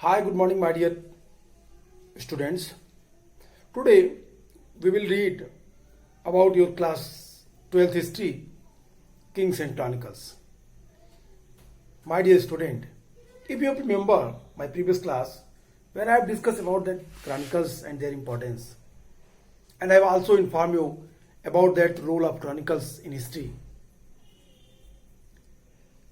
Hi, good morning, my dear students. Today we will read about your class 12th history, Kings and Chronicles. My dear student, if you remember my previous class where I have discussed about the chronicles and their importance, and I have also informed you about that role of chronicles in history.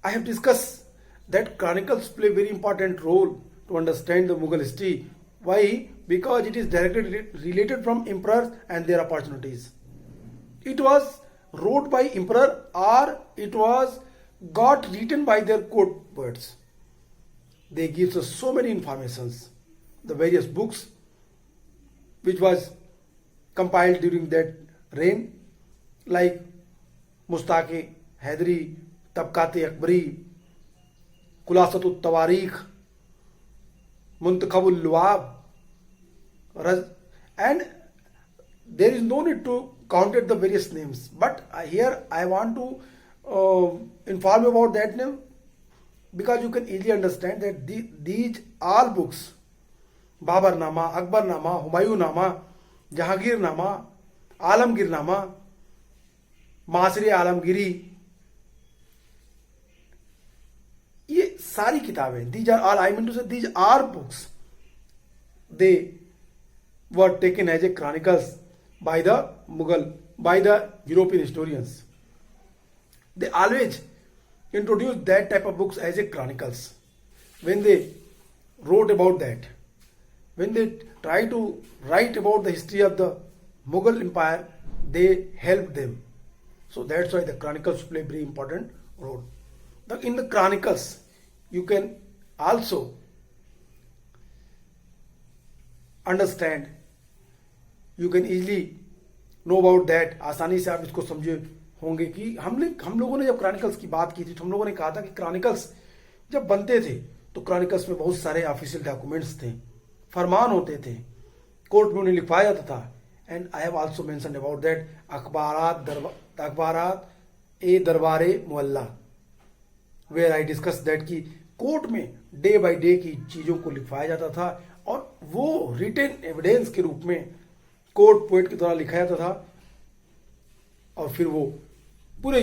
I have discussed that chronicles play a very important role to understand the Mughal history. Why? Because it is directly related from emperors and their opportunities. It was wrote by emperor or it was got written by their court poets. They give us so many informations. The various books which was compiled during that reign, like Mustaq-e Haidari, Tabqat-e Akbari, Khulasat Tawarikh, Muntakhab Luwab, and there is no need to count the various names. But here I want to inform you about that name because you can easily understand that these all books, Babarnama, Akbarnama, Humayunama, Jahangirnama, Alamgirnama, मासरे Alamgiri, ये सारी किताबें, these are all, I mean to say these are books, they were taken as a chronicles by the Mughal, by the European historians. They always introduced that type of books as a chronicles. When they wrote about that, when they try to write about the history of the Mughal Empire, they helped them. So that's why the chronicles play a very important role. In the chronicles, you can also understand, you can easily know about that. आसानी से आप इसको समझे होंगे कि हम लोगों ने जब क्रॉनिकल्स की बात की थी तो हम लोगों ने कहा था कि क्रॉनिकल्स जब बनते थे तो क्रॉनिकल्स में बहुत सारे ऑफिशियल डॉक्यूमेंट्स थे, फरमान होते थे, कोर्ट में उन्हें लिखवाया जाता था. And I have also mentioned about that Akhbarat e Darbare Mualla, where I discuss that कि कोर्ट में डे बाय डे की चीजों को लिखवाया जाता था और वो रिटन एविडेंस के रूप में कोर्ट पोएट के द्वारा लिखा जाता था और फिर वो पूरे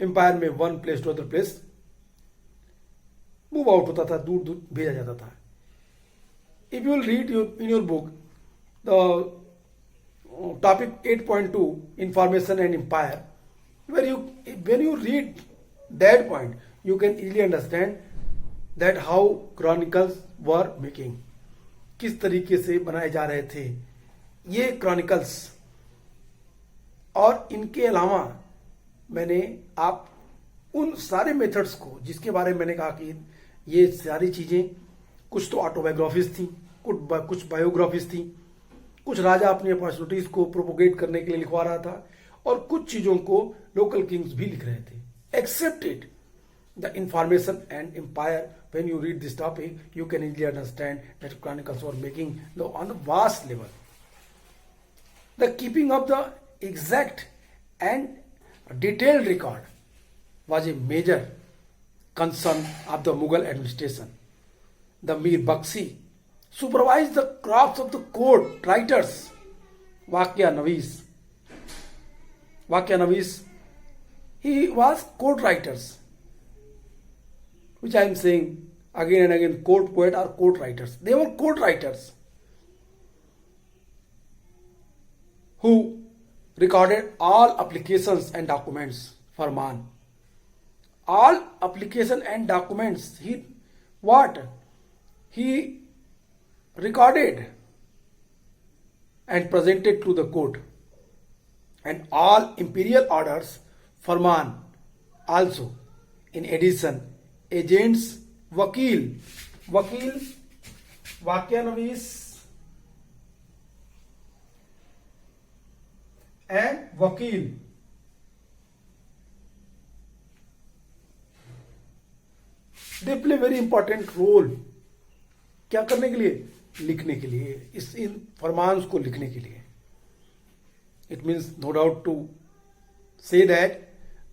एम्पायर में one place to other place move out होता था, दूर दूर भेजा जाता था. If you will read in your book the topic 8.2 information and empire, when you read that point you can easily understand that how chronicles were making, किस तरीके से बनाए जा रहे थे ये chronicles. और इनके अलावा मैंने आप उन सारे मेथड्स को जिसके बारे में मैंने कहा कि ये सारी चीजें कुछ तो ऑटोबायोग्राफीज थी, कुछ बायोग्राफीज थी, कुछ राजा अपनी अपॉर्चुनिटीज को प्रोपोगेट करने के लिए लिखवा रहा था और कुछ चीजों को लोकल किंग्स भी लिख रहे थे. Accepted the information and empire, when you read this topic you can easily understand that chronicles were making on a vast level. The keeping of the exact and detailed record was a major concern of the Mughal administration. The Mir Bakshi supervised the crafts of the court writers. Vakya Navis, he was court writers, which I am saying again and again, court poet or court writers. They were court writers who recorded all applications and documents. Farman, all application and documents he recorded and presented to the court, and all imperial orders, farman, also. In addition, agents, vakil, vakyanavis and vakil, they play very important role. क्या करने के लिए? लिखने के लिए, इस इन फरमान्स को लिखने के लिए. It means no doubt to say that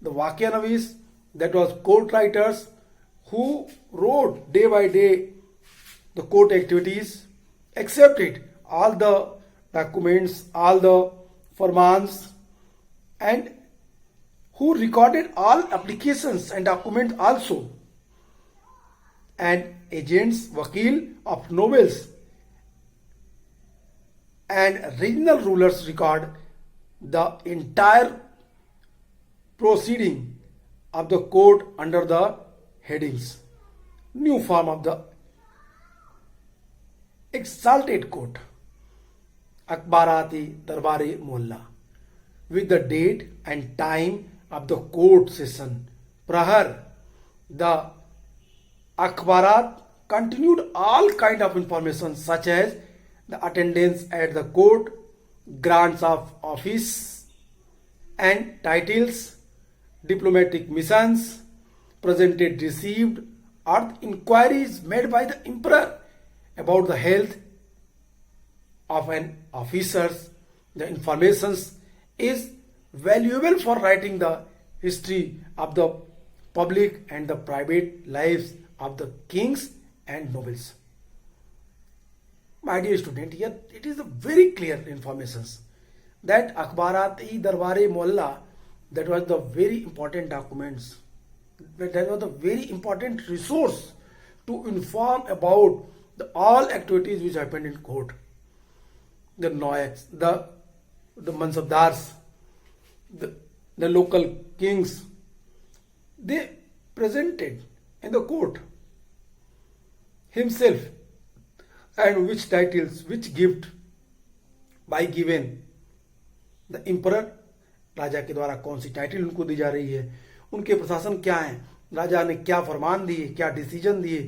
the Vakyanavis, that was court writers who wrote day by day the court activities, accepted all the documents, all the formans, and who recorded all applications and documents also, and agents, vakil of nobles and regional rulers record the entire proceeding of the court under the headings new form of the exalted court Akbarati Darbari Molla with the date and time of the court session. Prahar, the Akhbarat continued all kind of information such as the attendance at the court, grants of office and titles, diplomatic missions, presented, received, or inquiries made by the emperor about the health of an officers. The informations is valuable for writing the history of the public and the private lives of the kings and nobles. My dear student, here it is a very clear information that Akhbarat-e Darbare Molla, that was the very important documents, that was the very important resource to inform about the all activities which happened in court. The Noyaks, the Mansabdars, the local kings, they presented in the court himself and which titles, which gift by given the emperor, राजा के द्वारा कौन सी title उनको दी जा रही है, उनके प्रशासन क्या है, राजा ने क्या फरमान दिए, क्या डिसीजन दिए,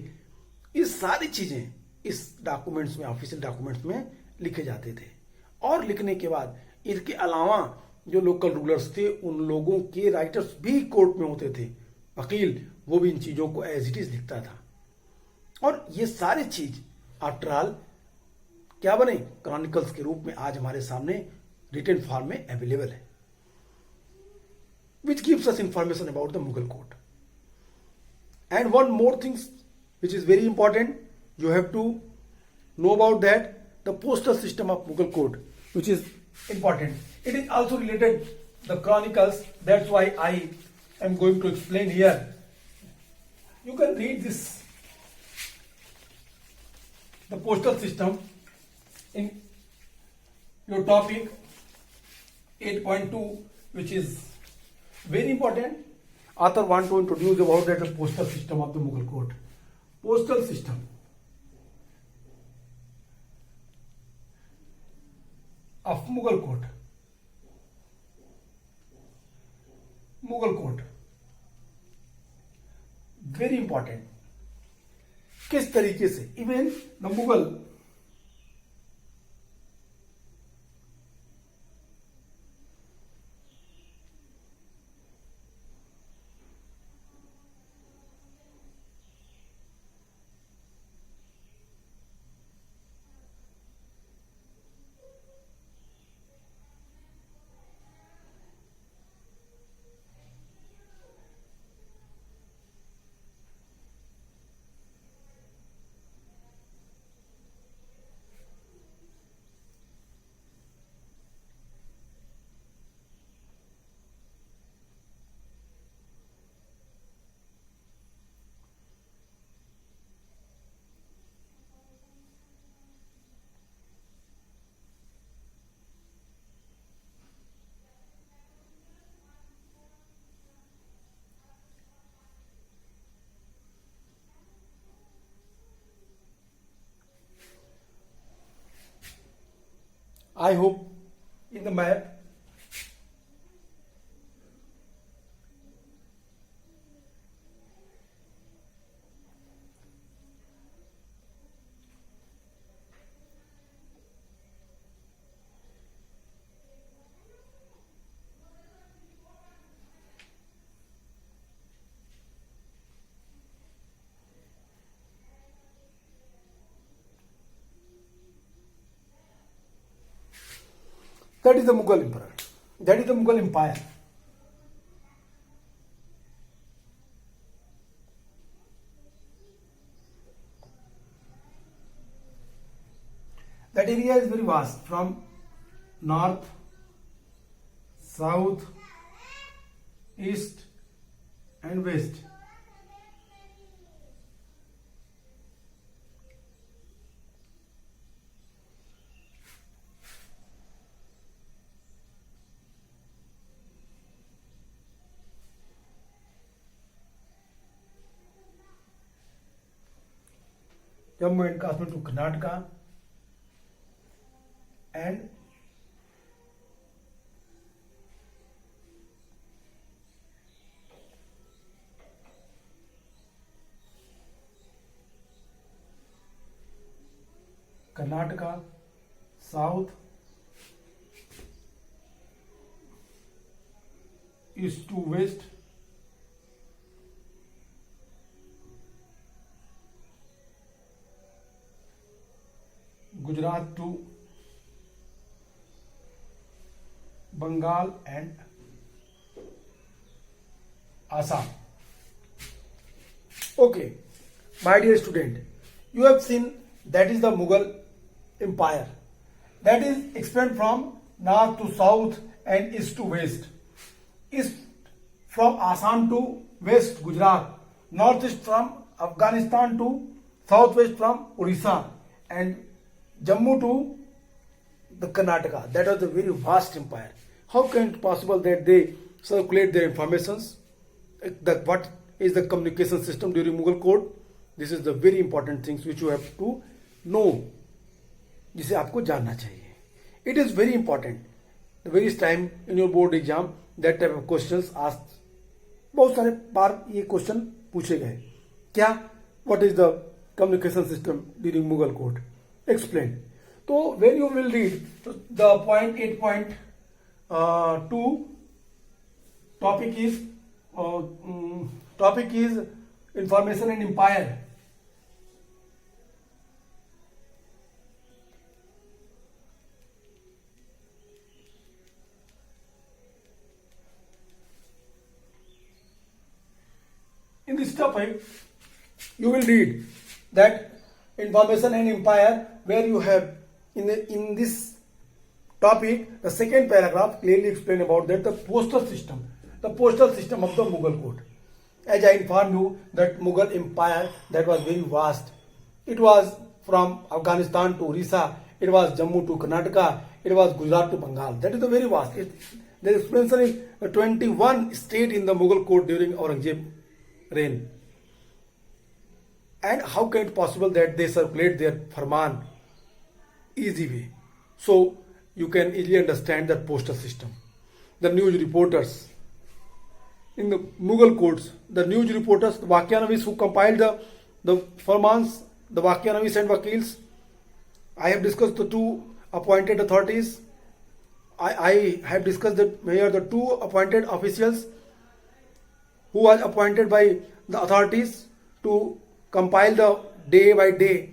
ये सारी चीजें इस डॉक्यूमेंट्स में, ऑफिशियल डॉक्यूमेंट्स में लिखे जाते थे. और लिखने के बाद इसके अलावा जो लोकल रूलर्स थे उन लोगों के राइटर्स भी कोर्ट में होते थे, वकील, वो भी इन चीजों को एज इट इज लिखता था. और ये सारी चीज आफ्टर ऑल क्या बने, क्रॉनिकल्स के रूप में आज हमारे सामने रिटन फॉर्म में अवेलेबल है, which gives us information about the Mughal court. And one more thing which is very important, you have to know about that, the postal system of Mughal court, which is important. It is also related the chronicles, that's why I am going to explain here. You can read this, the postal system in your topic 8.2, which is very important. Author want to introduce about that the postal system of the Mughal court. Postal system. Of Mughal court. Mughal court. Very important. किस तरीके से even the Mughal I hope in the map that is the Mughal emperor, that is the Mughal empire. That area is very vast, from north, south, east and west. Jammu and Kashmir to Karnataka and Karnataka, south, east to west, Gujarat to Bengal and Assam. Okay, my dear student, you have seen that is the Mughal Empire. That is explained from north to south and east to west. East from Assam to west Gujarat, northeast from Afghanistan to southwest from Orissa, and Jammu to the Karnataka. That was a very vast empire. How can it possible that they circulate their informations? What is the communication system during Mughal court? This is the very important things which you have to know, जिसे आपको जानना चाहिए. It is very important. The various time in your board exam that type of questions asked. बहुत सारे बार ये question पूछे गए. क्या? What is the communication system during Mughal court? Explain. So when you will read the point 8.2 topic is information and empire. In this topic, you will read that information and empire, where you have in this topic the second paragraph clearly explain about that the postal system of the Mughal court. As I informed you that Mughal empire that was very vast. It was from Afghanistan to Orissa, it was Jammu to Karnataka, it was Gujarat to Bengal. That is the very vast. The explanation is 21 state in the Mughal court during Aurangzeb reign. And how can it possible that they circulate their farman easy way? So you can easily understand that postal system. The news reporters in the Mughal courts, the news reporters, the Vakyanavis who compiled the farmans, the Vakyanavis and Vakils. I have discussed the two appointed authorities. I have discussed that here the two appointed officials who are appointed by the authorities to compile the day by day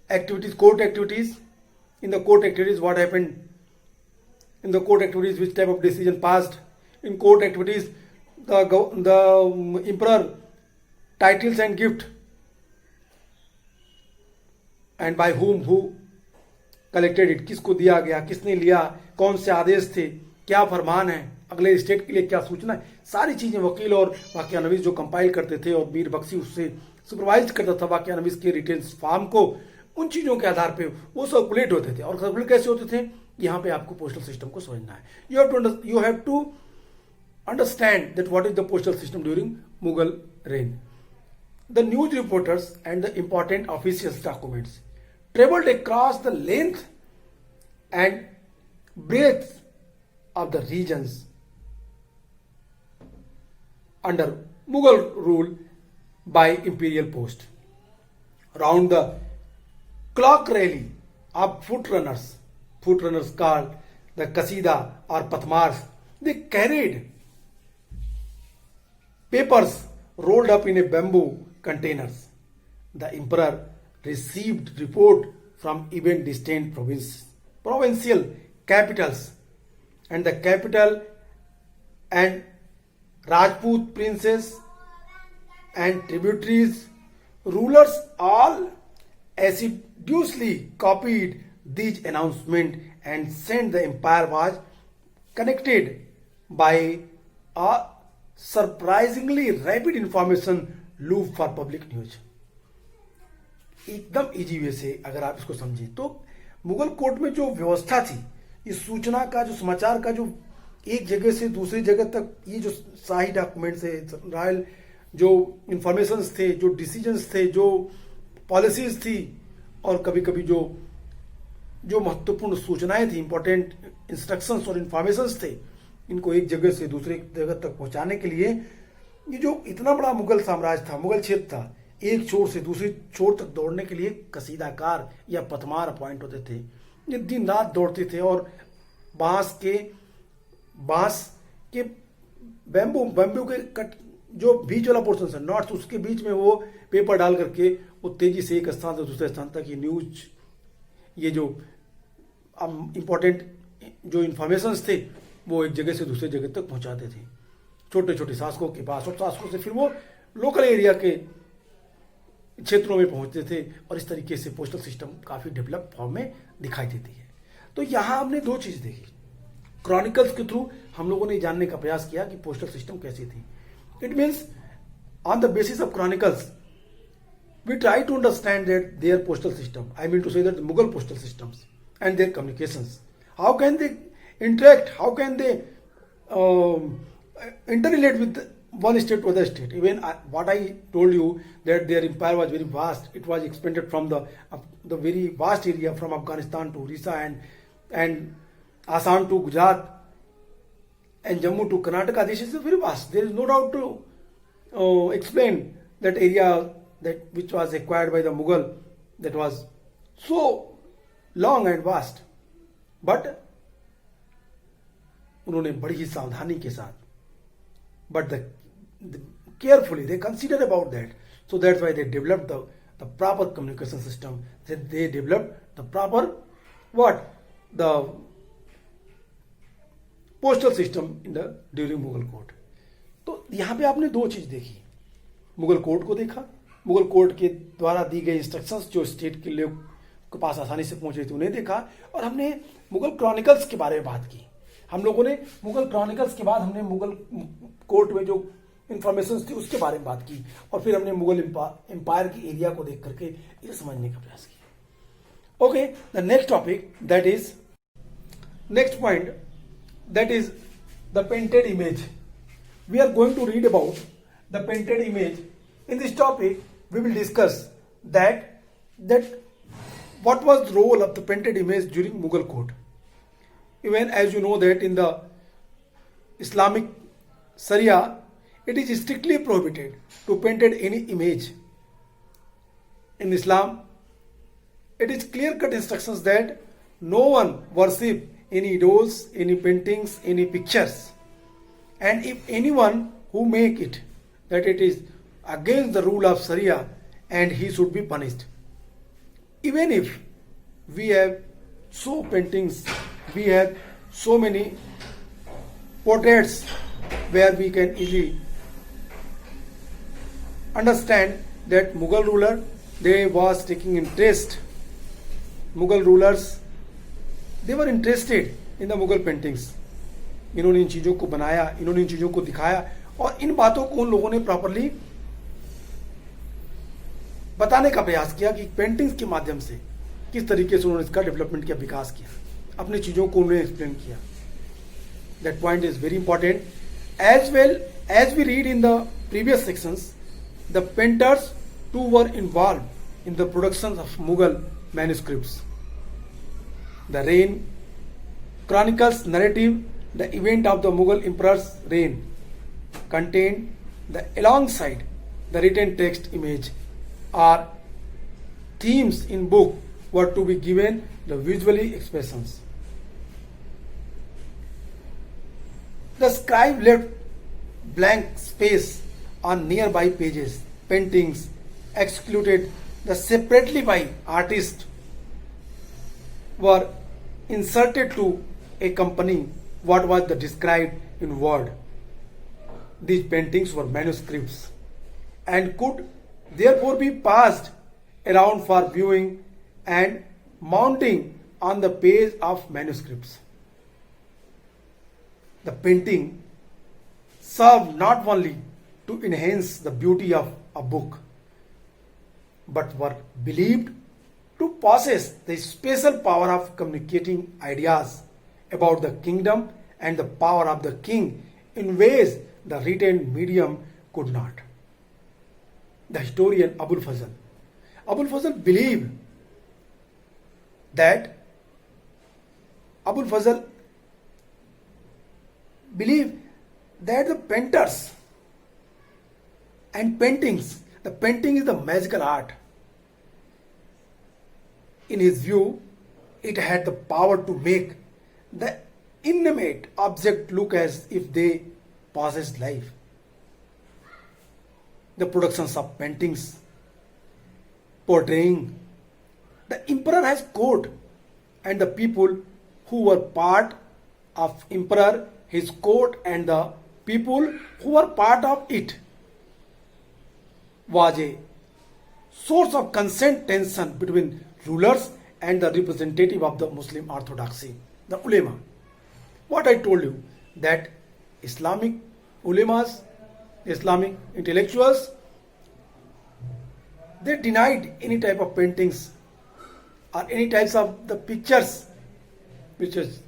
activities, court activities. In the court activities, what happened? In the court activities, which type of decision passed? In court activities, the emperor titles and gift, and by whom, who collected it, किसको दिया गया, किसने लिया, कौन से आदेश थे, क्या फरमान है, अगले स्टेट के लिए क्या सूचना है, सारी चीजें वकील और वाक्यानवीस जो कंपाइल करते थे और मीर बख्शी उससे सुपरवाइज करता था वाक्यानवीस के रिटेन फार्म को. उन चीजों के आधार पे वो सर्कुलेट होते थे. और सर्कुलेट कैसे होते थे, यहाँ पे आपको पोस्टल सिस्टम को समझना है. You have to understand that what is the postal system during Mughal reign. The news reporters and the important officials documents traveled across the length and breadth of the regions under Mughal rule by imperial post. Round the clock rally of foot runners called the Kasida or Patmars, they carried papers rolled up in a bamboo containers. The emperor received report from even distant provincial capitals, and the capital and Rajput princes and tributaries, rulers all assiduously copied these announcements and sent the empire was connected by a surprisingly rapid information loop for public news. एकदम easy way से अगर आप इसको समझें तो Mughal court में जो व्यवस्था थी, इस सूचना का, जो समाचार का, जो एक जगह से दूसरी जगह तक, ये जो शाही डॉक्यूमेंट्स है, रॉयल जो इंफॉर्मेशंस थे, जो डिसीजंस थे, जो पॉलिसीज थी, और कभी कभी जो महत्वपूर्ण सूचनाएं थी, इंपॉर्टेंट इंस्ट्रक्शंस और इंफॉर्मेशंस थे, इनको एक जगह से दूसरी जगह तक पहुंचाने के लिए ये जो इतना बड़ा मुगल साम्राज्य था, मुगल क्षेत्र था, एक छोर से दूसरी छोर तक दौड़ने के लिए कसीदाकार या पतमार अपॉइंट होते थे। ये दिन रात दौड़ते थे और बांस के बैम्बू के कट जो बीच वाला पोर्शन है नॉर्थ, उसके बीच में वो पेपर डाल करके वो तेजी से एक स्थान से दूसरे स्थान तक ये न्यूज, ये जो इंपॉर्टेंट जो इंफॉर्मेशंस थे वो एक जगह से दूसरे जगह तक पहुंचाते थे छोटे छोटे शासकों के पास, और शासकों से फिर वो लोकल एरिया के क्षेत्रों में पहुंचते थे, और इस तरीके से पोस्टल सिस्टम काफी डेवलप फॉर्म में दिखाई देती है। तो यहां हमने दो चीज देखी, क्रॉनिकल्स के थ्रू हम लोगों ने जानने का प्रयास किया कि पोस्टल सिस्टम कैसी थी। It means on the basis of chronicles we try to understand that their postal system, I mean to say that the Mughal postal systems and their communications, how can they interact, how can they interrelate with one state to other state. Even what I told you that their empire was very vast, it was expanded from the very vast area from Afghanistan to Orissa and Assam to Gujarat and Jammu to Karnataka. This is very vast. There is no doubt to explain that area that which was acquired by the Mughal, that was so long and vast, but उन्होंने बड़ी ही सावधानी के साथ, but the carefully they considered about that, so that's why they developed the proper communication system. They developed the proper the postal system in the during Mughal court. तो यहाँ पे आपने दो चीज देखी, मुगल कोर्ट को देखा, मुगल कोर्ट के द्वारा दी गई इंस्ट्रक्शंस जो स्टेट के लोग के पास आसानी से पहुंचे थे उन्हें देखा, और हमने मुगल क्रॉनिकल्स के बारे में बात की। हम लोगों ने मुगल क्रॉनिकल्स के बाद हमने मुगल कोर्ट में जो इंफॉर्मेशन थी उसके बारे में बात की, और फिर हमने मुगल एम्पायर की एरिया को देख करके इसे समझने का प्रयास किया। Okay, the next topic that is next point that is the painted image. We are going to read about the painted image. In this topic, we will discuss that what was the role of the painted image during Mughal court. Even as you know that in the Islamic Sharia, it is strictly prohibited to painted any image. In Islam, it is clear-cut instructions that no one worship any idols, any paintings, any pictures, and if anyone who make it, that it is against the rule of Sharia and he should be punished. Even if we have so paintings, we have so many portraits where we can easily understand that Mughal ruler, they was taking interest. Mughal rulers, they were interested in the Mughal paintings. इन्होंने इन चीजों को बनाया, इन्होंने इन चीजों को दिखाया, और इन बातों को उन लोगों ने प्रॉपरली बताने का प्रयास किया कि पेंटिंग्स के माध्यम से किस तरीके से उन्होंने इसका डेवलपमेंट किया, विकास किया, अपनी चीजों को उन्होंने एक्सप्लेन किया. That point is very important. As well as we read in the previous sections, the painters too were involve in the production of Mughal manuscripts. The reign chronicles narrative the event of the Mughal emperor's reign, contained the alongside the written text image or themes in book were to be given the visually expressions. The scribe left blank space on nearby pages. Paintings executed the separately by artists were inserted to accompany what was the described in word. These paintings were manuscripts and could therefore be passed around for viewing and mounting on the page of manuscripts. The painting served not only to enhance the beauty of a book, but were believed to possess the special power of communicating ideas about the kingdom and the power of the king in ways the written medium could not. The historian Abul Fazl believed that Abul Fazl believed that the painters and paintings, the painting is the magical art. In his view, it had the power to make the inanimate object look as if they possessed life. The productions of paintings portraying the emperor as court and the people who were part of emperor, his court, and the people who were part of it was a source of constant tension between rulers and the representative of the Muslim orthodoxy, the ulema. What I told you, that Islamic ulemas, Islamic intellectuals, they denied any type of paintings or any types of the pictures which is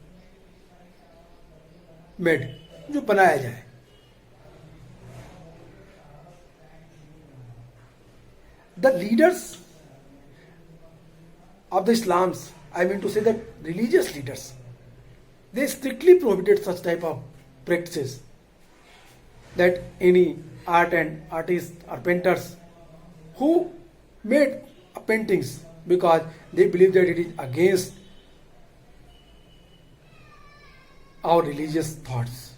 made, जो बनाया जाए. The leaders of the Islams, I mean to say that religious leaders, they strictly prohibited such type of practices, that any art and artists or painters who made paintings, because they believe that it is against our religious thoughts.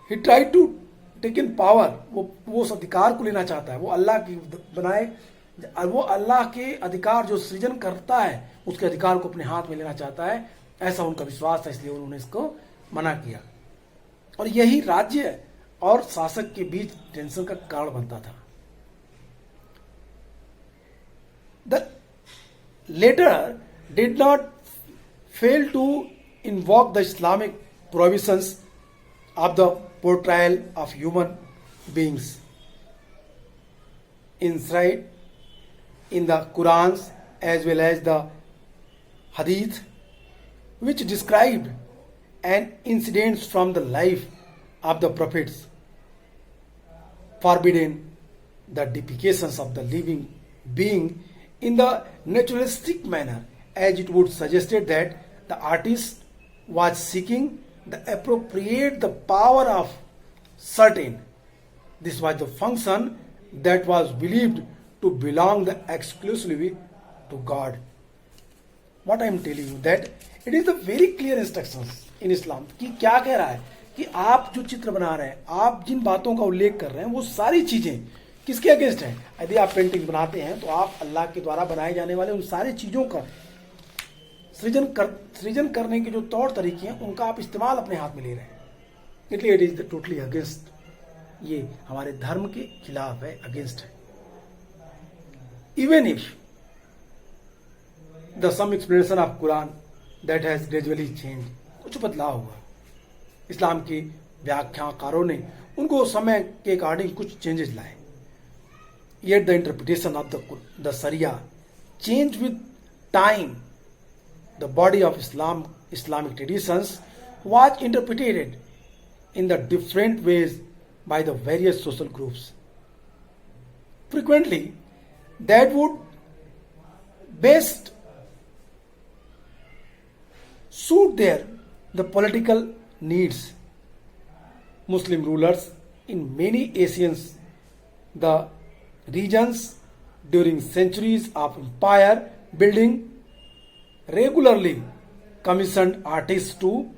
He tried to take in power. वो उस अधिकार को लेना चाहता है. वो अल्लाह की बनाए, वो अल्लाह के अधिकार जो सृजन करता है उसके अधिकार को अपने हाथ में लेना चाहता है, ऐसा उनका विश्वास था, इसलिए उन्होंने इसको मना किया. और यही राज्य और शासक के बीच टेंशन का कारण बनता था. The latter did not fail to invoke the Islamic prohibitions of the portrayal of human beings enshrined in the Qurans as well as the Hadith, which described an incidents from the life of the prophets, forbidden the depictions of the living being in the naturalistic manner, as it would suggested that the artist was seeking the appropriate the power of certain. This was the function that was believed to belong the exclusively to God. What I am telling you, that it is the very clear instructions in Islam कि क्या कह रहा है कि आप जो चित्र बना रहे हैं, आप जिन बातों का उल्लेख कर रहे हैं, वो सारी चीजें किसके अगेंस्ट है. यदि आप पेंटिंग बनाते हैं तो आप अल्लाह के द्वारा बनाए जाने वाले उन सारी चीजों का सृजन करने के जो तौर तरीके हैं उनका आप इस्तेमाल अपने हाथ में ले रहे हैं. इसलिए इट इज टोटली अगेंस्ट, ये हमारे धर्म के खिलाफ है, अगेंस्ट है. Even if the some explanation of Quran that has gradually change, कुछ बदलाव हुआ. इस्लाम के व्याख्याकारों ने उनको समय के अकॉर्डिंग कुछ चेंजेस लाए. Yet the interpretation of the Sharia changed with time. The body of Islamic traditions was interpreted in the different ways by the various social groups. Frequently, that would best suit the political needs. Muslim rulers in many Asians, the regions during centuries of empire building regularly commissioned artists to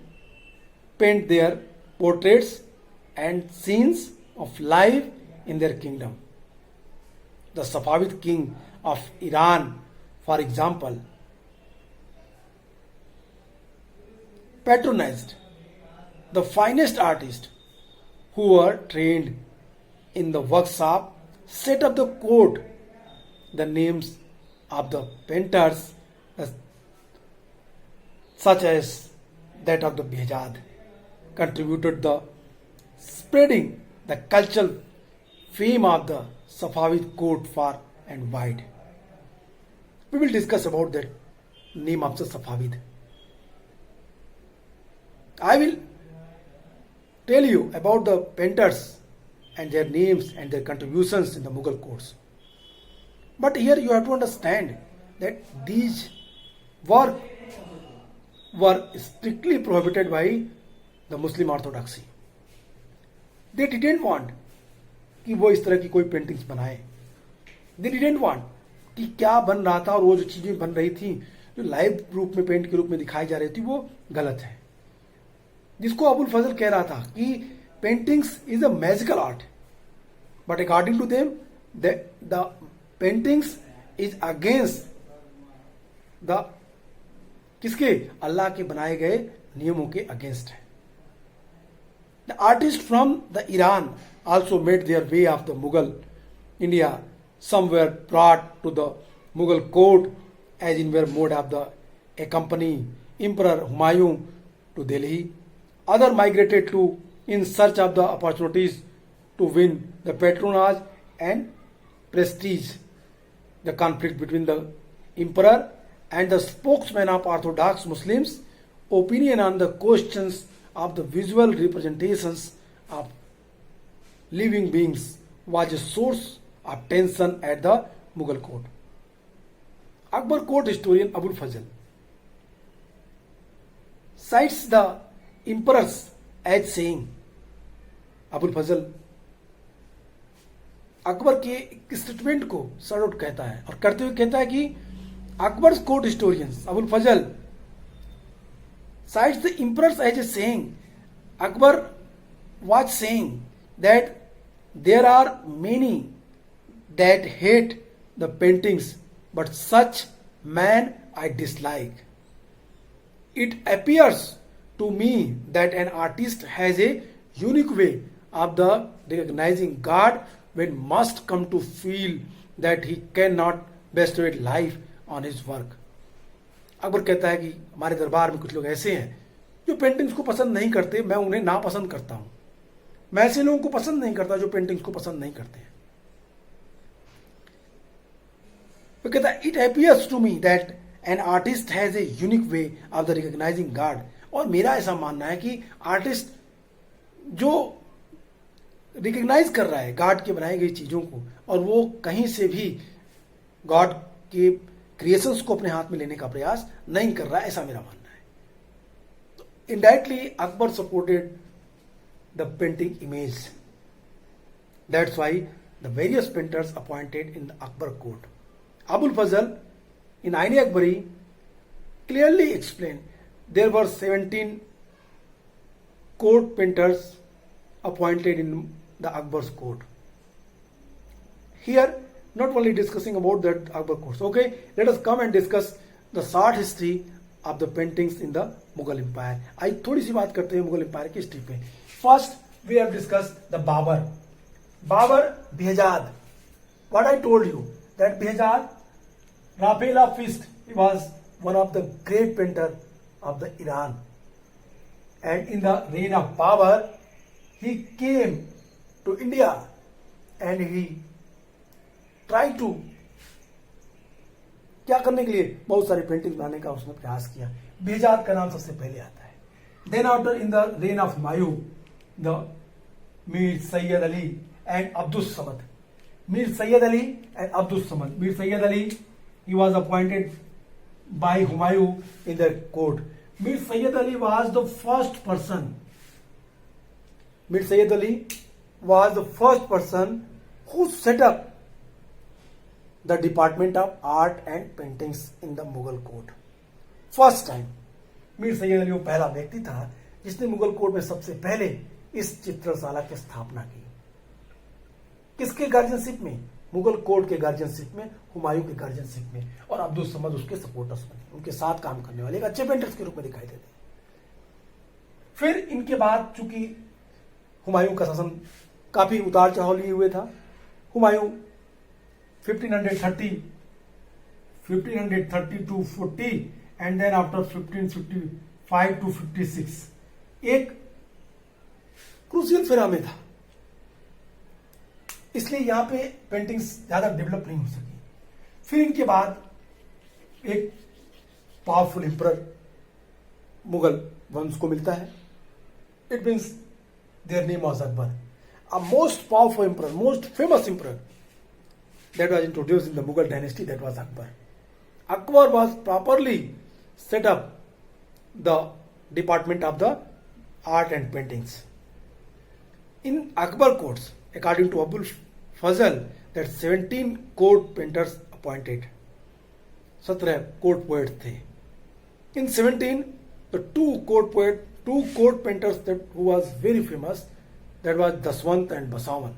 paint their portraits and scenes of life in their kingdom. The Safavid king of Iran, for example, patronized the finest artists who were trained in the workshop, set up the court the names of the painters, such as that of the Behzad, contributed the spreading the cultural fame of the Safavid court far and wide. We will discuss about that name of the Safavid. I will tell you about the painters and their names and their contributions in the Mughal courts. But here you have to understand that these work were strictly prohibited by the Muslim orthodoxy. They didn't want कि वो इस तरह की कोई paintings बनाए. They didn't want कि क्या बन रहा था और वो जो चीजें बन रही थी जो लाइव रूप में पेंट के रूप में दिखाई जा रही थी वो गलत है. जिसको अबुल फजल कह रहा था कि paintings is a magical art, but according to them the paintings is against the किसके, अल्लाह के बनाए गए नियमों के अगेंस्ट है. The artist from the Iran also made their way of the Mughal India. Some were brought to the Mughal court as in were mode of the accompany Emperor Humayun to Delhi. Other migrated to in search of the opportunities to win the patronage and prestige. The conflict between the emperor and the spokesman of Orthodox Muslims, opinion on the questions of the visual representations of living beings was a source of tension at the Mughal court. Akbar court historian Abul Fazl cites the emperors as saying, Abul Fazl Akbar के एक statement को sort out कहता है और करते हुए कहता है कि Akbar court historians Abul Fazl cites the emperors as a saying, Akbar was saying that there are many that hate the paintings, but such man I dislike. It appears to me that an artist has a unique way of the recognizing God when must come to feel that he cannot bestow life on his work. Akbar कहता है कि हमारे दरबार में कुछ लोग ऐसे हैं जो पेंटिंग्स को पसंद नहीं करते, मैं उन्हें नापसंद करता हूं. मैं ऐसे लोगों को पसंद नहीं करता जो पेंटिंग्स को पसंद नहीं करते हैं. वो कहता है it appears to me that an artist has a unique way of the recognizing God. और मेरा ऐसा मानना है कि आर्टिस्ट जो रिकॉग्नाइज कर रहा है गॉड के बनाई गई चीजों को और वो कहीं से भी गॉड के क्रिएशंस को अपने हाथ में लेने का प्रयास नहीं कर रहा है, ऐसा मेरा मानना है. तो indirectly Akbar supported the painting image. That's why the various painters appointed in the Akbar court. Abul Fazl in Aine Akbari clearly explain there were 17 court painters appointed in the Akbar's court. Here, not only discussing about that Akbar courts. Okay, let us come and discuss the short history of the paintings in the Mughal Empire. आई थोड़ी सी बात करते हैं Mughal empire की history पे. First we have discussed the Babur. Babur Behzad. What I told you that Behzad, Rafael of Fist, he was one of the great painter of the Iran. And in the reign of power, he came to India and he tried to क्या करने के लिए बहुत सारी painting बनाने का उसने प्रयास किया. बेहजाद का नाम सबसे पहले आता है. Then after in the reign of Humayun, the Mir Sayyid Ali and Abdul Samad. Mir Sayyid Ali and Abdul Samad. Mir Sayyid Ali he was appointed by Humayun in the court. Mir Sayyid Ali was the first person. Mir Sayyid Ali was the first person who set up the Department of Art and Paintings in the Mughal court. First time. Mir Sayyid Ali वो पहला व्यक्ति था जिसने Mughal court में सबसे पहले इस चित्रशाला की स्थापना की. किसके गार्जियनशिप में? मुगल कोर्ट के गार्जियनशिप में, हुमायूं के गार्जियनशिप में. और अब्दुल समद उसके सपोर्टर्स बने, उनके साथ काम करने वाले एक अच्छे पेंटर्स के रूप में दिखाई देते. फिर इनके बाद चूंकि हुमायूं का शासन काफी उतार चढ़ाव लिए हुए था, Humayun 1530 to 40 and then after 1555 to 56 एक क्रूसियल फेरा में था, इसलिए यहां पे पेंटिंग्स ज्यादा डेवलप नहीं हो सकी। फिर इनके बाद एक पावरफुल एम्परर मुगल वंश को मिलता है। It means their name was Akbar, a most powerful emperor, most famous emperor that was introduced in the Mughal dynasty, that was Akbar. Akbar was properly set up the department of the art and paintings. In Akbar courts, according to Abul Fazl, that 17 court painters appointed. 17 court poets थे. In 17, the two court painters that who was very famous, that was Daswant and Basavan.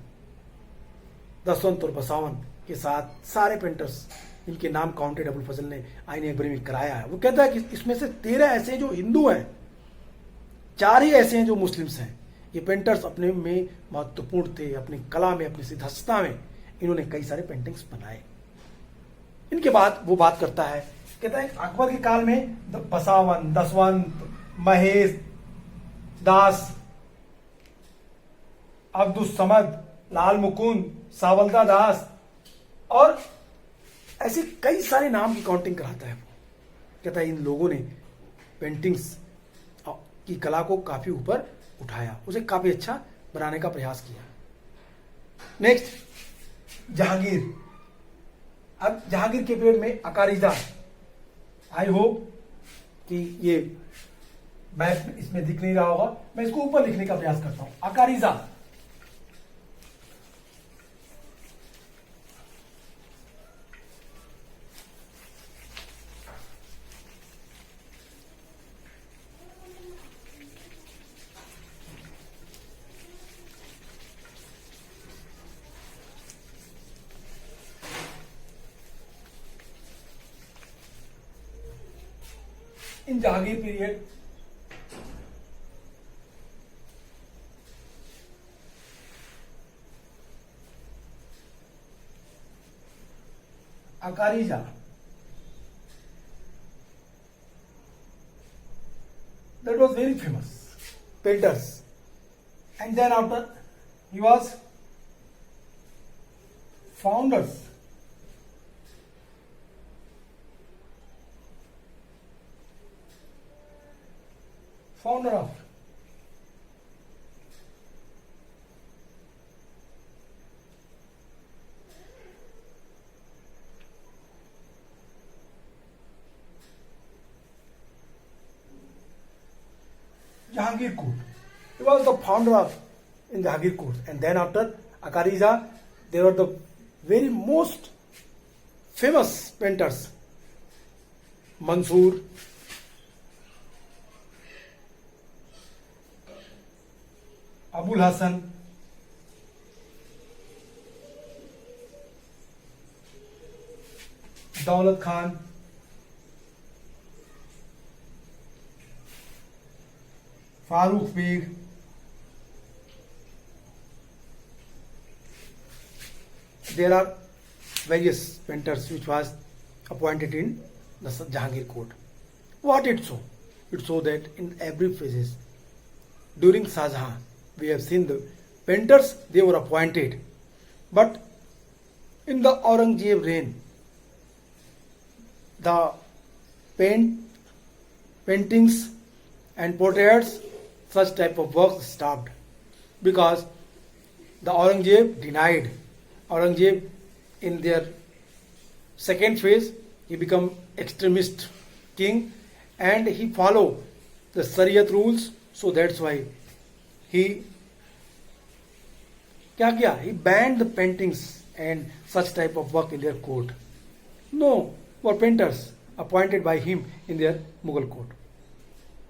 दसवंत और बसावन के साथ सारे painters इनके नाम counted Abul फजल ने आईने अकबरी में कराया है। वो कहता है कि इसमें से 13 ऐसे जो हिंदू हैं, 4 ही ऐसे हैं जो मुस्लिम्स हैं। ये पेंटर्स अपने में महत्वपूर्ण थे, अपनी कला में, अपनी सिद्धहस्ता में इन्होंने कई सारे पेंटिंग्स बनाए। इनके बाद वो बात करता है, कहता है अकबर के काल में बसावन, दसवंत, महेश दास, अब्दुल समद, लाल मुकुंद, सावलदा दास और ऐसे कई सारे नाम की काउंटिंग कराता है। वो कहता है इन लोगों ने पेंटिंग्स की कला को काफी ऊपर उठाया, उसे काफी अच्छा बनाने का प्रयास किया। नेक्स्ट जहांगीर। अब जहांगीर के पीरियड में अकारीजा, आई होप कि ये मैप इसमें दिख नहीं रहा होगा, मैं इसको ऊपर लिखने का प्रयास करता हूं। अकारीजा in Jahangir period, Akarija, that was very famous painters, and then after he was founder of Jahangir Court. He was the founder of in Jahangir Court, and then after Akarija, they were the very most famous painters. Mansoor, Abul Hasan, Daulat Khan, Farooq Beg, there are various painters which was appointed in the Jahangir court. What it show? It show that in every phases during Shah Jahan we have seen the painters, they were appointed, but in the Aurangzeb reign the paintings and portraits, such type of works stopped because the Aurangzeb denied. Aurangzeb in their second phase he become extremist king and he follow the Shariat rules, so that's why he क्या किया? He banned the paintings and such type of work in their court. No were painters appointed by him in their Mughal court.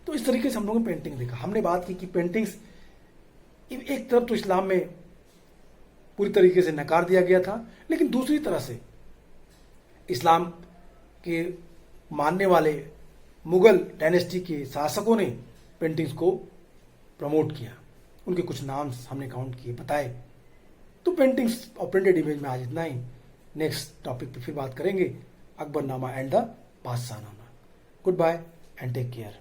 तो इस तरीके से हम लोगों ने painting देखा। हमने बात की कि पेंटिंग्स एक तरफ तो इस्लाम में पूरी तरीके से नकार दिया गया था, लेकिन दूसरी तरह से इस्लाम के मानने वाले मुगल डायनेस्टी के शासकों ने पेंटिंग्स को प्रमोट किया। उनके कुछ नाम हमने काउंट किए, बताए। तो पेंटिंग्स और प्रिंटेड इमेज में आज इतना ही। नेक्स्ट टॉपिक पे फिर बात करेंगे, Akbarnama and the Badshahnama. Goodbye and take care.